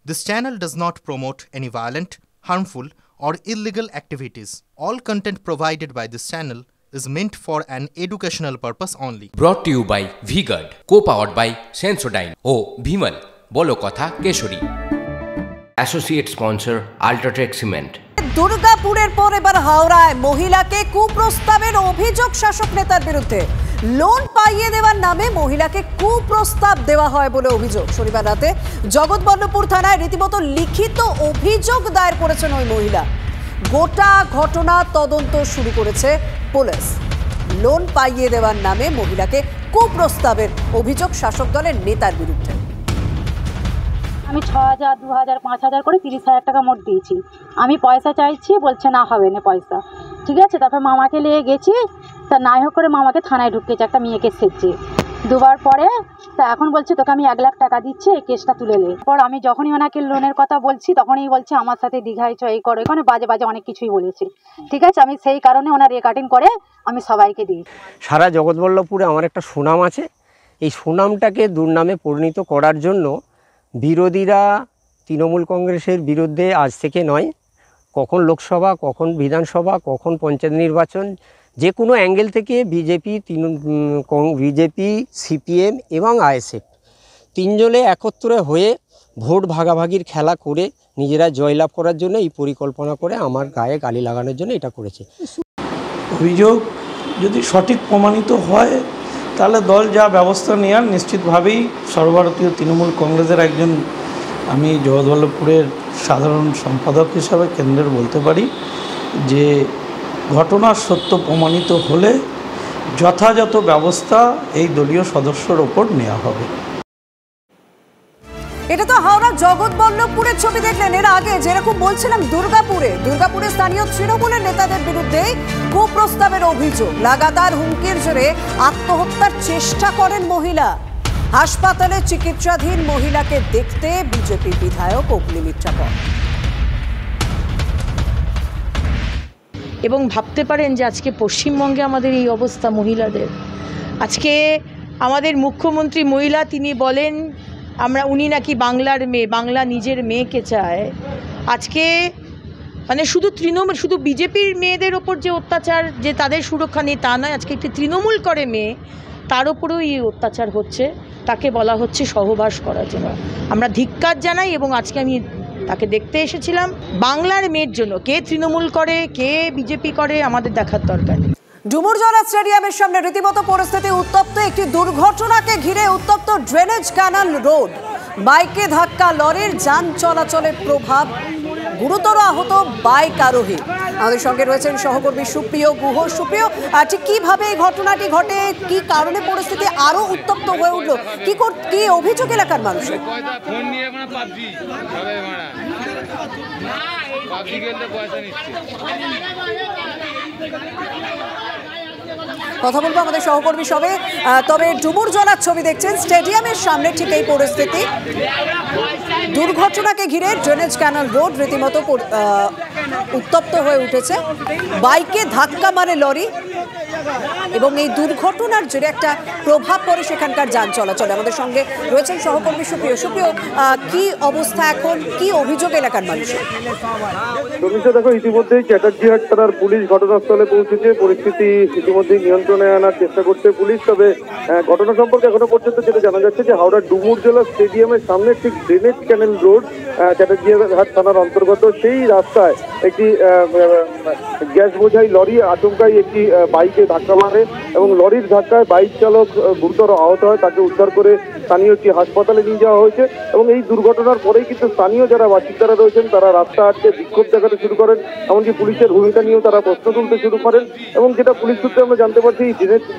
This channel does not promote any violent, harmful, or illegal activities. All content provided by this channel is meant for an educational purpose only. Brought to you by V-Guard, co-powered by Sensodyne O Bhimal, বলো কথা Keshari. Associate sponsor Ultratech Cement। দুর্গাপুরের পর এবার হাওড়ায় মহিলাকে কুপ্রস্তাবের অভিযোগ শাসক নেতার বিরুদ্ধে। লোন পাইয়ে দেওয়ার নামে মহিলাকে কুপ্রস্তাব দেওয়া হয় বলে অভিযোগ। শনিবার রাতে জগৎবল্লভপুর থানায় রীতিমতো লিখিত অভিযোগ দায়ের করেছেন ওই মহিলা। গোটা ঘটনা তদন্ত শুরু করেছে পুলিশ। লোন পাইয়ে দেওয়ার নামে মহিলাকে কুপ্রস্তাবের অভিযোগ শাসক দলের নেতার বিরুদ্ধে। আমি ৬,০০০, ২,০০০, ৫,০০০ করে ৩০,০০০ টাকা মোট দিয়েছি। আমি পয়সা চাইছি, বলছে না হবে না পয়সা। ঠিক আছে, তারপর মামাকে নিয়ে গেছি, তা নাই হোক করে মামাকে থানায় ঢুকিয়েছে একটা মেয়েকে সেজছে। দুবার পরে তা এখন বলছে তোকে আমি ১ লাখ টাকা দিচ্ছি, এই কেসটা তুলে নে। পর আমি যখনই ওনাকে লোনের কথা বলছি তখনই বলছে আমার সাথে দীঘায় এই করো, এখানে বাজে বাজে অনেক কিছুই বলেছে। ঠিক আছে, আমি সেই কারণে ওনার রেকর্ডিং করে আমি সবাইকে দিই। সারা জগৎবল্লভপুরে আমার একটা সুনাম আছে, এই সুনামটাকে দুর্নামে পরিণত করার জন্য বিরোধীরা তৃণমূল কংগ্রেসের বিরুদ্ধে আজ থেকে নয়, কখন লোকসভা, কখন বিধানসভা, কখন পঞ্চায়েত নির্বাচন, যে কোনো অ্যাঙ্গেল থেকে বিজেপি, সিপিএম এবং আইএসএফ তিনজনে একত্রে হয়ে ভোট ভাগাভাগির খেলা করে নিজেরা জয়লাভ করার জন্য এই পরিকল্পনা করে আমার গায়ে গালি লাগানোর জন্য এটা করেছে। অভিযোগ যদি সঠিক প্রমাণিত হয় তাহলে দল যা ব্যবস্থা নেওয়ার নিশ্চিতভাবেই সর্বভারতীয় তৃণমূল কংগ্রেসের একজন আমি জগৎবল্লভপুরের সাধারণ সম্পাদক হিসাবে কেন্দ্রের বলতে পারি যে ঘটনার সত্য প্রমাণিত হলে যথাযথ ব্যবস্থা এই দলীয় সদস্যর ওপর নেওয়া হবে। এটা তো হাওড়া জগৎবল্লভপুরের ছবি দেখলেন। এর আগে যেরকম বলছিলাম দুর্গাপুরে স্থানীয় তৃণমূলের নেতাদের বিরুদ্ধে কুপ্রস্তাবের অভিযোগ, লাগাতার হুমকির জেরে আত্মহত্যার চেষ্টা করেন মহিলা। হাসপাতালে চিকিৎসাধীন মহিলাকে দেখতে বিজেপি বিধায়ক অগ্নিমিত্রা কর। এবং ভাবতে পারেন যে আজকে পশ্চিমবঙ্গে আমাদের এই অবস্থা মহিলাদের। আজকে আমাদের মুখ্যমন্ত্রী মহিলা, তিনি বলেন উনি নাকি বাংলার মেয়ে, বাংলা নিজের মেয়েকে চায়। আজকে মানে শুধু বিজেপির মেয়েদের ওপর যে অত্যাচার, যে তাদের সুরক্ষা নেই তা নয়, আজকে একটি তৃণমূল করে মেয়ে, তার ওপরেও এই অত্যাচার হচ্ছে। তাকে বলা হচ্ছে সহবাস করার জন্য। আমরা ধিক্কার জানাই এবং আজকে আমি তাকে দেখতে এসেছিলাম। বাংলার মেয়ের জন্য কে তৃণমূল করে, কে বিজেপি করে, আমাদের দেখার দরকার নেই। ডুমুরজলা স্টেডিয়ামের সামনে রীতিমতো পরিস্থিতি উত্তপ্ত। একটি দুর্ঘটনাকে ঘিরে উত্তপ্ত ড্রেনেজ ক্যানাল রোড। বাইকে ধাক্কা লরির, যান চলাচলের প্রভাব, গুরুতর আহত বাইক আরোহী। আমাদের সঙ্গে রয়েছেন সহকর্মী সুপ্রিয় গুহ। সুপ্রিয়, ঠিক কিভাবে এই ঘটনাটি ঘটে, কি কারণে পরিস্থিতি আরো উত্তপ্ত হয়ে উঠলো, কি অভিযোগ এলাকার মানুষের? কথা বলবো আমাদের সহকর্মী সবে। তবে ডুমুরজলার ছবি দেখছেন, স্টেডিয়ামের সামনে ঠিক এই পরিস্থিতি। দুর্ঘটনাকে ঘিরে ড্রেনেজ ক্যানাল রোড রীতিমতো উত্তপ্ত হয়ে উঠেছে। বাইকে ধাক্কা মারে লরি এবং এই দুর্ঘটনার জেরে একটা প্রভাব পড়ে সেখানকার যান চলাচলে। আমাদের সঙ্গে রয়েছেন সহকর্মী সুপ্রিয়। কি অবস্থা এখন, কি অভিযোগ এলাকার মানুষের? দেখো, ইতিমধ্যেই চ্যাটার্জিহাট থানার পুলিশ ঘটনাস্থলে পৌঁছেছে। পরিস্থিতি ইতিমধ্যেই নিয়ন্ত্রণে আনার চেষ্টা করছে পুলিশ। তবে ঘটনা সম্পর্কে এখনো পর্যন্ত যেটা জানা যাচ্ছে যে হাওড়ার ডুমুরজলা স্টেডিয়ামের সামনে ঠিক ড্রেনেজ ক্যানেল রোড, চ্যাটার্জিহাট থানার অন্তর্গত সেই রাস্তায় একটি গ্যাস বোঝাই লরি আচমকাই একটি বাইকে ধাক্কা মারে এবং লরির ধাক্কায় বাইক চালক গুরুতর আহত হয়। তাকে উদ্ধার করে স্থানীয় একটি হাসপাতালে নিয়ে যাওয়া হয়েছে এবং এই দুর্ঘটনার পরেই কিন্তু স্থানীয় যারা বাসিন্দারা রয়েছেন তারা রাস্তা আটকে বিক্ষোভ দেখাতে শুরু করেন। এমনকি পুলিশের ভূমিকা নিয়েও তারা প্রশ্ন তুলতে শুরু করেন এবং যেটা পুলিশ সূত্রে আমরা জানতে পারছি,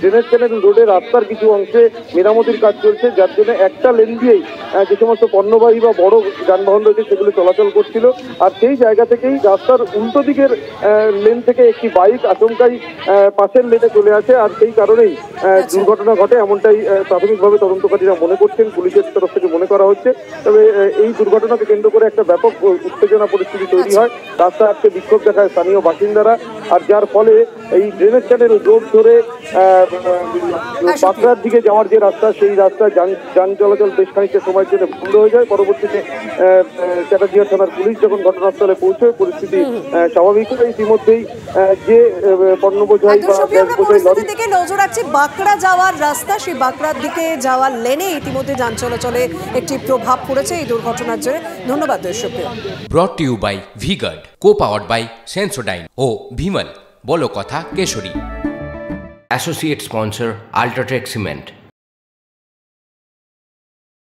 ড্রেনেজ ক্যানেল রোডের রাস্তার কিছু অংশে মেরামতির কাজ চলছে, যার জন্য একটা লেন দিয়েই যে সমস্ত পণ্যবাহী বা বড় যানবাহন রয়েছে সেগুলো চলাচল করছিল। আর সেই জায়গা থেকেই রাস্তার উল্টো দিকের লেন থেকে একটি বাইক আচমকাই পাশের লেনে চলে আসে। আর সেই কারণেই দুর্ঘটনা ঘটে, এমনটাই প্রাথমিকভাবে তদন্তকারীরা মনে করছেন, পুলিশের তরফ থেকে মনে করা হচ্ছে। তবে এই দুর্ঘটনাকে কেন্দ্র করে একটা ব্যাপক উত্তেজনা পরিস্থিতি তৈরি হয়। রাস্তা আজকে বিক্ষোভ দেখায় স্থানীয় বাসিন্দারা। আর যার ফলে এই ড্রেনেজ চ্যানেল রোড ধরে বাঁকড়ার দিকে যাওয়ার যে রাস্তা, সেই রাস্তা যান চলাচল বেশ খানিকটা সময়ের জন্য বন্ধ হয়ে যায়। পরবর্তীতে চ্যাটার্জিহাট থানার পুলিশ যখন ঘটনাস্থলে পৌঁছয় পরিস্থিতি স্বাভাবিক হয়। ইতিমধ্যেই যে পণ্য বোঝাই বা গ্যাস বোঝাই লরি দিকে নজর রাখছি, বাঁকড়া যাওয়ার রাস্তা, সেই বাঁকড়ার দিকে যাওয়ার লেনে ইতিমধ্যে যান চলাচলে একটি প্রভাব পড়েছে এই দুর্ঘটনার জন্য। ধন্যবাদ দর্শকদের। Brought to you by V-Guard, co powered by Sensodyne ও ভিমল, বলো কথা কেশরী। Associate sponsor UltraTech cement.